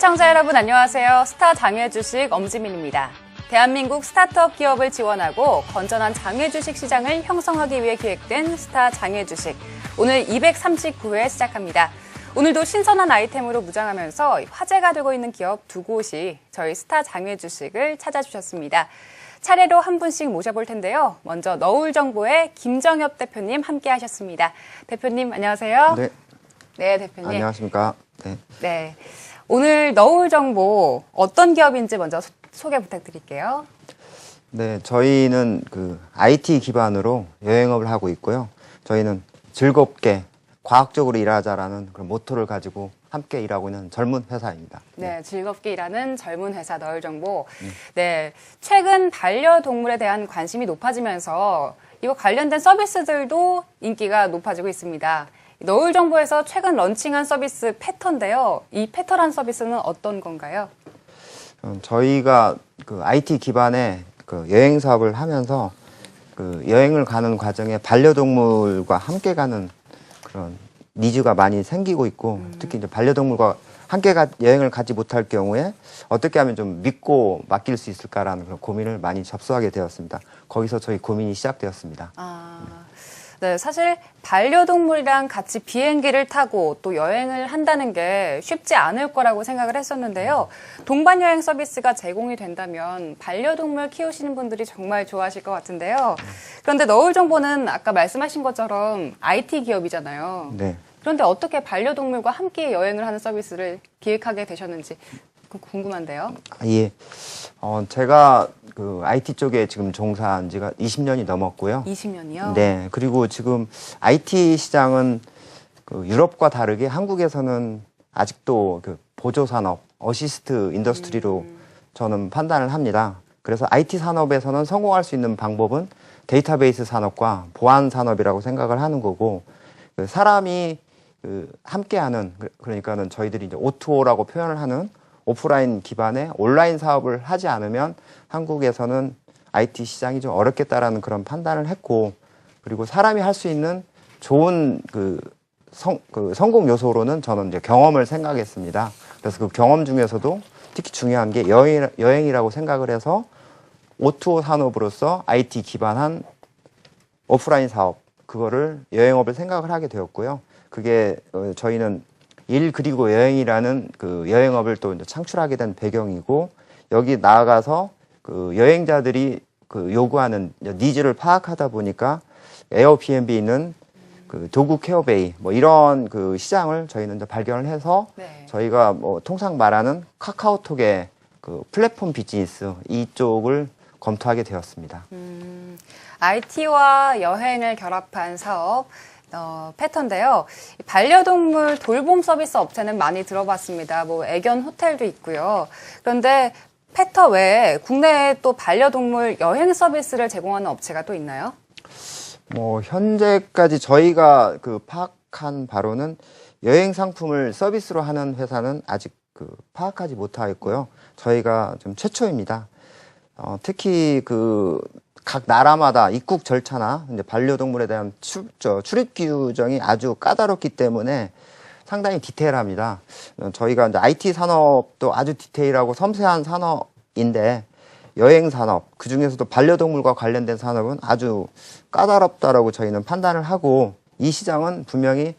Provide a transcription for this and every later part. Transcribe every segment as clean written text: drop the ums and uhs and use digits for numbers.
시청자 여러분 안녕하세요. 스타 장외주식 엄지민입니다. 대한민국 스타트업 기업을 지원하고 건전한 장외주식 시장을 형성하기 위해 기획된 스타 장외주식. 오늘 239회 시작합니다. 오늘도 신선한 아이템으로 무장하면서 화제가 되고 있는 기업 두 곳이 저희 스타 장외주식을 찾아주셨습니다. 차례로 한 분씩 모셔볼 텐데요. 먼저 너울정보의 김정엽 대표님 함께 하셨습니다. 대표님 안녕하세요. 네. 네, 대표님. 안녕하십니까. 네. 네. 오늘 너울정보 어떤 기업인지 먼저 소개 부탁드릴게요. 네, 저희는 IT 기반으로 여행업을 하고 있고요. 저희는 즐겁게 과학적으로 일하자라는 그런 모토를 가지고 함께 일하고 있는 젊은 회사입니다. 네, 즐겁게 일하는 젊은 회사 너울정보. 네, 최근 반려동물에 대한 관심이 높아지면서 이거 관련된 서비스들도 인기가 높아지고 있습니다. 너울정보에서 최근 런칭한 서비스 패턴인데요. 이 패턴한 서비스는 어떤 건가요? 저희가 IT 기반의 여행 사업을 하면서 여행을 가는 과정에 반려동물과 함께 가는 그런 니즈가 많이 생기고 있고 특히 이제 반려동물과 함께 여행을 가지 못할 경우에 어떻게 하면 좀 믿고 맡길 수 있을까라는 그런 고민을 많이 접수하게 되었습니다. 거기서 저희 고민이 시작되었습니다. 네, 사실 반려동물이랑 같이 비행기를 타고 또 여행을 한다는 게 쉽지 않을 거라고 생각을 했었는데요. 동반 여행 서비스가 제공이 된다면 반려동물 키우시는 분들이 정말 좋아하실 것 같은데요. 그런데 너울정보는 아까 말씀하신 것처럼 IT 기업이잖아요. 네. 그런데 어떻게 반려동물과 함께 여행을 하는 서비스를 기획하게 되셨는지 궁금한데요. 예. 제가 IT 쪽에 지금 종사한 지가 20년이 넘었고요. 20년이요? 네. 그리고 지금 IT 시장은 유럽과 다르게 한국에서는 아직도 보조 산업, 어시스트 인더스트리로 저는 판단을 합니다. 그래서 IT 산업에서는 성공할 수 있는 방법은 데이터베이스 산업과 보안 산업이라고 생각을 하는 거고, 사람이 함께하는, 그러니까는 저희들이 이제 O2O라고 표현을 하는 오프라인 기반의 온라인 사업을 하지 않으면 한국에서는 IT 시장이 좀 어렵겠다라는 그런 판단을 했고, 그리고 사람이 할 수 있는 좋은 성공 요소로는 저는 이제 경험을 생각했습니다. 그래서 그 경험 중에서도 특히 중요한 게 여행이라고 생각을 해서 O2O 산업으로서 IT 기반한 오프라인 사업, 그거를 여행업을 생각을 하게 되었고요. 그게 저희는 일 그리고 여행이라는 여행업을 또 이제 창출하게 된 배경이고, 여기 나아가서 여행자들이 요구하는 니즈를 파악하다 보니까 에어비앤비는 도구 케어베이 뭐 이런 시장을 저희는 이제 발견을 해서 네. 저희가 뭐 통상 말하는 카카오톡의 플랫폼 비즈니스 이쪽을 검토하게 되었습니다. IT와 여행을 결합한 사업 패턴인데요. 반려동물 돌봄 서비스 업체는 많이 들어봤습니다. 뭐 애견 호텔도 있고요. 그런데 패터 외에 국내에 또 반려동물 여행 서비스를 제공하는 업체가 또 있나요? 뭐 현재까지 저희가 파악한 바로는 여행 상품을 서비스로 하는 회사는 아직 파악하지 못하였고요. 저희가 좀 최초입니다. 특히 각 나라마다 입국 절차나 이제 반려동물에 대한 출입 규정이 아주 까다롭기 때문에 상당히 디테일합니다. 저희가 이제 IT 산업도 아주 디테일하고 섬세한 산업인데 여행 산업, 그 중에서도 반려동물과 관련된 산업은 아주 까다롭다라고 저희는 판단을 하고, 이 시장은 분명히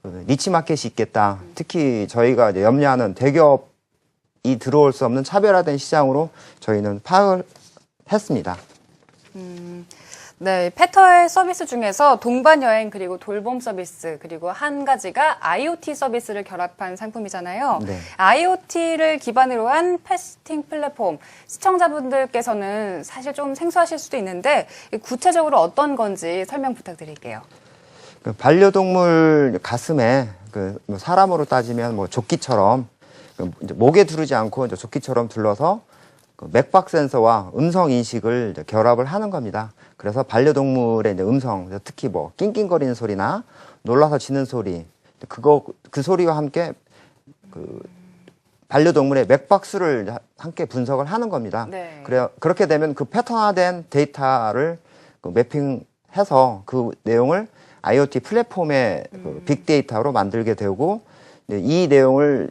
니치 마켓이 있겠다. 특히 저희가 이제 염려하는 대기업이 들어올 수 없는 차별화된 시장으로 저희는 파악을 했습니다. 네, 패터의 서비스 중에서 동반 여행 그리고 돌봄 서비스 그리고 한 가지가 IoT 서비스를 결합한 상품이잖아요. 네. IoT를 기반으로 한 패스팅 플랫폼. 시청자분들께서는 사실 좀 생소하실 수도 있는데 구체적으로 어떤 건지 설명 부탁드릴게요. 반려동물 가슴에 뭐 사람으로 따지면 뭐 조끼처럼 이제 목에 두르지 않고 이제 조끼처럼 둘러서 맥박 센서와 음성 인식을 이제 결합을 하는 겁니다. 그래서 반려동물의 이제 음성, 특히 뭐 낑낑거리는 소리나 놀라서 짖는 소리, 그 소리와 함께 반려동물의 맥박수를 함께 분석을 하는 겁니다. 네. 그렇게 되면 패턴화된 데이터를 매핑해서 그 내용을 IoT 플랫폼의 빅데이터로 만들게 되고, 이 내용을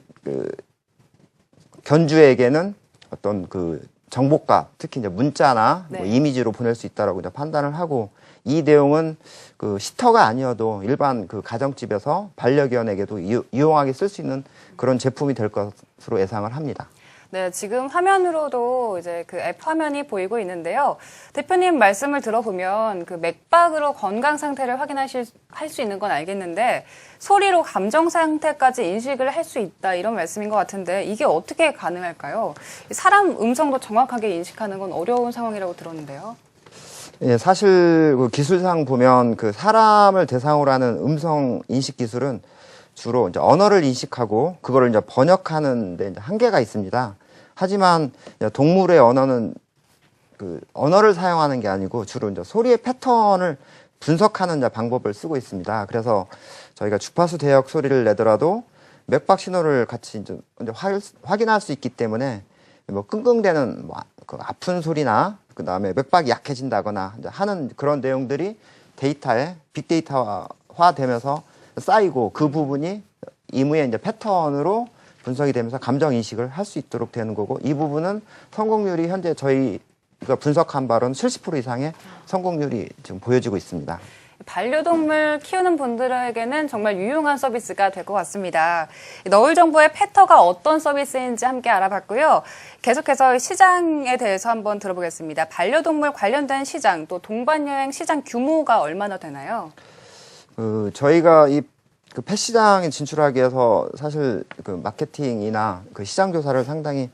견주에게는 어떤 그 정보값, 특히 이제 문자나 네. 뭐 이미지로 보낼 수 있다라고 이제 판단을 하고 이 내용은 그 시터가 아니어도 일반 그 가정집에서 반려견에게도 유용하게 쓸 수 있는 그런 제품이 될 것으로 예상을 합니다. 네, 지금 화면으로도 이제 그 앱 화면이 보이고 있는데요. 대표님 말씀을 들어보면 그 맥박으로 건강 상태를 할 수 있는 건 알겠는데 소리로 감정 상태까지 인식을 할 수 있다 이런 말씀인 것 같은데 이게 어떻게 가능할까요? 사람 음성도 정확하게 인식하는 건 어려운 상황이라고 들었는데요. 예, 사실 그 기술상 보면 그 사람을 대상으로 하는 음성 인식 기술은 주로 이제 언어를 인식하고 그거를 이제 번역하는 데 이제 한계가 있습니다. 하지만 동물의 언어는 그 언어를 사용하는 게 아니고 주로 이제 소리의 패턴을 분석하는 이제 방법을 쓰고 있습니다. 그래서 저희가 주파수 대역 소리를 내더라도 맥박 신호를 같이 이제 확인할 수 있기 때문에 뭐 끙끙대는 뭐 그 아픈 소리나 그 다음에 맥박이 약해진다거나 이제 하는 그런 내용들이 데이터에 빅데이터화 되면서 쌓이고 그 부분이 이무의 이제 패턴으로 분석이 되면서 감정 인식을 할 수 있도록 되는 거고 이 부분은 성공률이 현재 저희가 분석한 바로는 70% 이상의 성공률이 지금 보여지고 있습니다. 반려동물 키우는 분들에게는 정말 유용한 서비스가 될 것 같습니다. 너울 정보의 페터가 어떤 서비스인지 함께 알아봤고요. 계속해서 시장에 대해서 한번 들어보겠습니다. 반려동물 관련된 시장 또 동반여행 시장 규모가 얼마나 되나요? 저희가 그 펫 시장에 진출하기 위해서 사실 그 마케팅이나 그 시장 조사를 상당히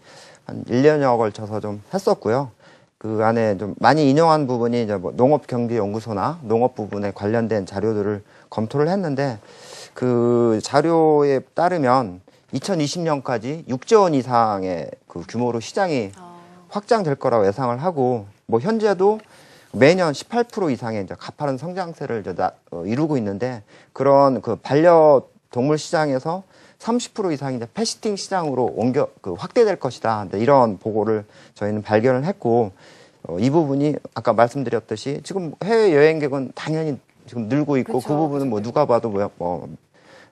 한 1년여 걸쳐서 좀 했었고요. 그 안에 좀 많이 인용한 부분이 이제 뭐 농업경제연구소나 농업 부분에 관련된 자료들을 검토를 했는데 그 자료에 따르면 2020년까지 6조 원 이상의 그 규모로 시장이 확장될 거라고 예상을 하고 뭐 현재도 매년 18% 이상의 이제 가파른 성장세를 이제 이루고 있는데 그런 그 반려동물 시장에서 30% 이상이 이제 패시팅 시장으로 확대될 것이다. 이런 보고를 저희는 발견을 했고 이 부분이 아까 말씀드렸듯이 지금 해외 여행객은 당연히 지금 늘고 있고 그렇죠. 그 부분은 뭐 누가 봐도 뭐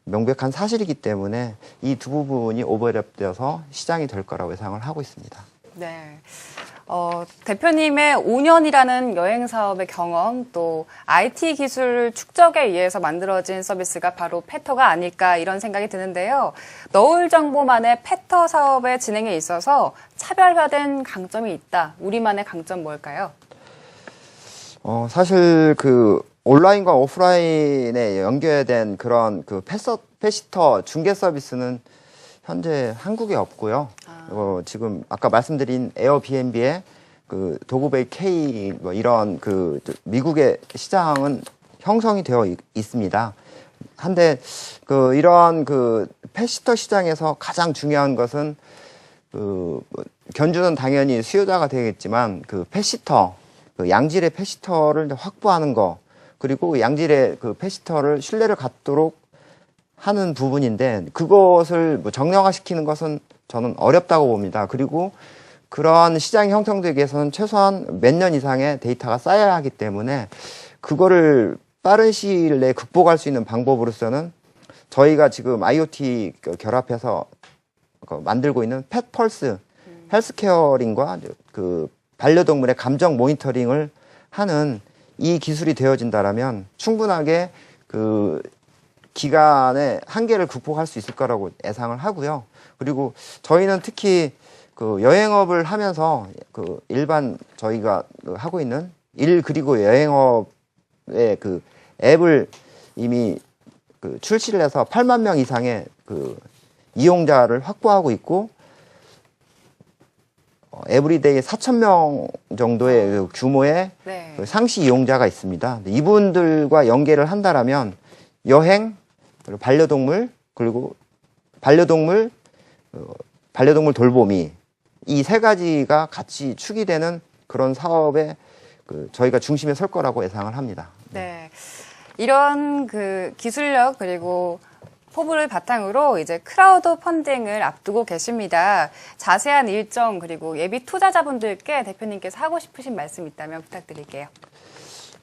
명백한 사실이기 때문에 이 두 부분이 오버랩되어서 시장이 될 거라고 예상을 하고 있습니다. 네. 대표님의 5년이라는 여행 사업의 경험 또 IT 기술 축적에 의해서 만들어진 서비스가 바로 페터가 아닐까 이런 생각이 드는데요. 너울 정보만의 페터 사업의 진행에 있어서 차별화된 강점이 있다. 우리만의 강점 뭘까요? 사실 그 온라인과 오프라인에 연결된 그런 그 패시터 중개 서비스는 현재 한국에 없고요. 지금 아까 말씀드린 에어비앤비의 그 도그베이 K 뭐 이런 그 미국의 시장은 형성이 되어 있습니다. 한데 그 이러한 그 패시터 시장에서 가장 중요한 것은 견주는 당연히 수요자가 되겠지만 그 패시터 그 양질의 패시터를 확보하는 거 그리고 양질의 그 패시터를 신뢰를 갖도록 하는 부분인데 그것을 뭐 정량화시키는 것은 저는 어렵다고 봅니다. 그리고 그런 시장이 형성되기 위해서는 최소한 몇 년 이상의 데이터가 쌓여야 하기 때문에 그거를 빠른 시일 내에 극복할 수 있는 방법으로서는 저희가 지금 IoT 결합해서 만들고 있는 펫펄스 헬스케어링과 그 반려동물의 감정 모니터링을 하는 이 기술이 되어진다라면 충분하게 그 기간의 한계를 극복할 수 있을 거라고 예상을 하고요. 그리고 저희는 특히 그 여행업을 하면서 그 일반 저희가 하고 있는 그리고 여행업의 그 앱을 이미 그 출시를 해서 8만 명 이상의 그 이용자를 확보하고 있고 에브리데이 4,000명 정도의 그 규모의 네. 그 상시 이용자가 있습니다. 이분들과 연계를 한다라면 여행, 그리고 반려동물 돌보미 이 세 가지가 같이 축이 되는 그런 사업에 저희가 중심에 설 거라고 예상을 합니다. 네. 이런 그 기술력 그리고 포부를 바탕으로 이제 크라우드 펀딩을 앞두고 계십니다. 자세한 일정 그리고 예비 투자자분들께 대표님께서 하고 싶으신 말씀 있다면 부탁드릴게요.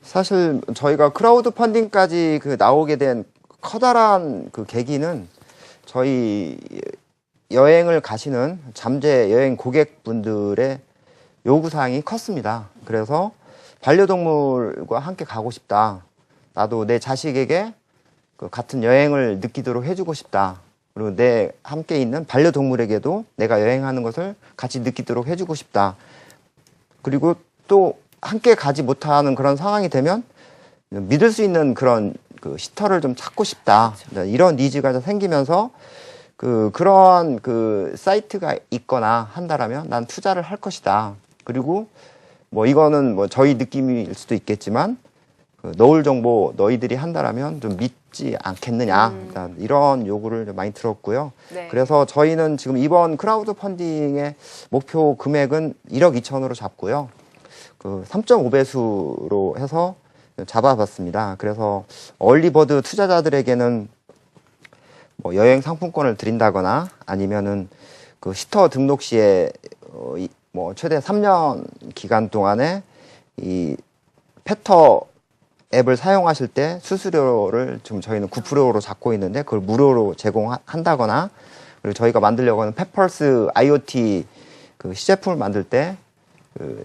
사실 저희가 크라우드 펀딩까지 나오게 된 커다란 그 계기는 저희 여행을 가시는 잠재 여행 고객분들의 요구사항이 컸습니다. 그래서 반려동물과 함께 가고 싶다. 나도 내 자식에게 그 같은 여행을 느끼도록 해주고 싶다. 그리고 내 함께 있는 반려동물에게도 내가 여행하는 것을 같이 느끼도록 해주고 싶다. 그리고 또 함께 가지 못하는 그런 상황이 되면 믿을 수 있는 그런 그 시터를 좀 찾고 싶다. 이런 니즈가 생기면서 그런 그 사이트가 있거나 한다라면 난 투자를 할 것이다. 그리고 뭐 이거는 뭐 저희 느낌일 수도 있겠지만 그 너울 정보 너희들이 한다라면 좀 믿지 않겠느냐. 이런 요구를 좀 많이 들었고요. 네. 그래서 저희는 지금 이번 크라우드 펀딩의 목표 금액은 1억 2천으로 잡고요. 그 3.5배수로 해서 잡아봤습니다. 그래서 얼리버드 투자자들에게는 뭐 여행 상품권을 드린다거나 아니면은 그 시터 등록 시에 뭐 최대 3년 기간 동안에 이 페터 앱을 사용하실 때 수수료를 지금 저희는 9%로 잡고 있는데 그걸 무료로 제공한다거나 그리고 저희가 만들려고 하는 페펄스 IoT 그 시제품을 만들 때 그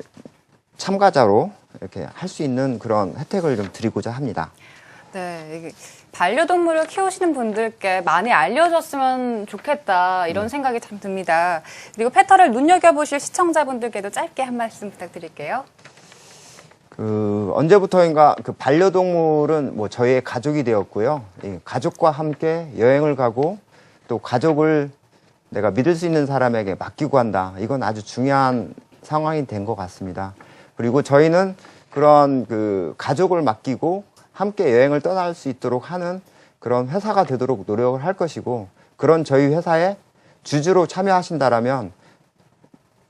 참가자로 이렇게 할 수 있는 그런 혜택을 좀 드리고자 합니다. 네, 이게 반려동물을 키우시는 분들께 많이 알려졌으면 좋겠다 이런 생각이 참 듭니다. 그리고 페터를 눈여겨보실 시청자분들께도 짧게 한 말씀 부탁드릴게요. 그 언제부터인가 그 반려동물은 뭐 저희의 가족이 되었고요. 이 가족과 함께 여행을 가고 또 가족을 내가 믿을 수 있는 사람에게 맡기고 한다. 이건 아주 중요한 상황이 된 것 같습니다. 그리고 저희는 그런 그 가족을 맡기고 함께 여행을 떠날 수 있도록 하는 그런 회사가 되도록 노력을 할 것이고 그런 저희 회사에 주주로 참여하신다라면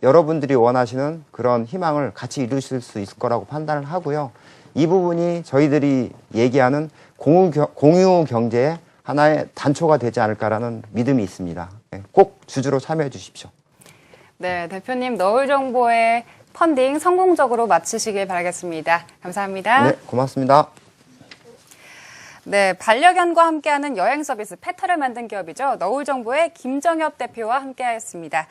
여러분들이 원하시는 그런 희망을 같이 이루실 수 있을 거라고 판단을 하고요. 이 부분이 저희들이 얘기하는 공유 경제의 하나의 단초가 되지 않을까라는 믿음이 있습니다. 꼭 주주로 참여해 주십시오. 네, 대표님 너울 정보의 펀딩 성공적으로 마치시길 바라겠습니다. 감사합니다. 네, 고맙습니다. 네, 반려견과 함께하는 여행 서비스 페터를 만든 기업이죠. 너울 정보의 김정엽 대표와 함께하였습니다.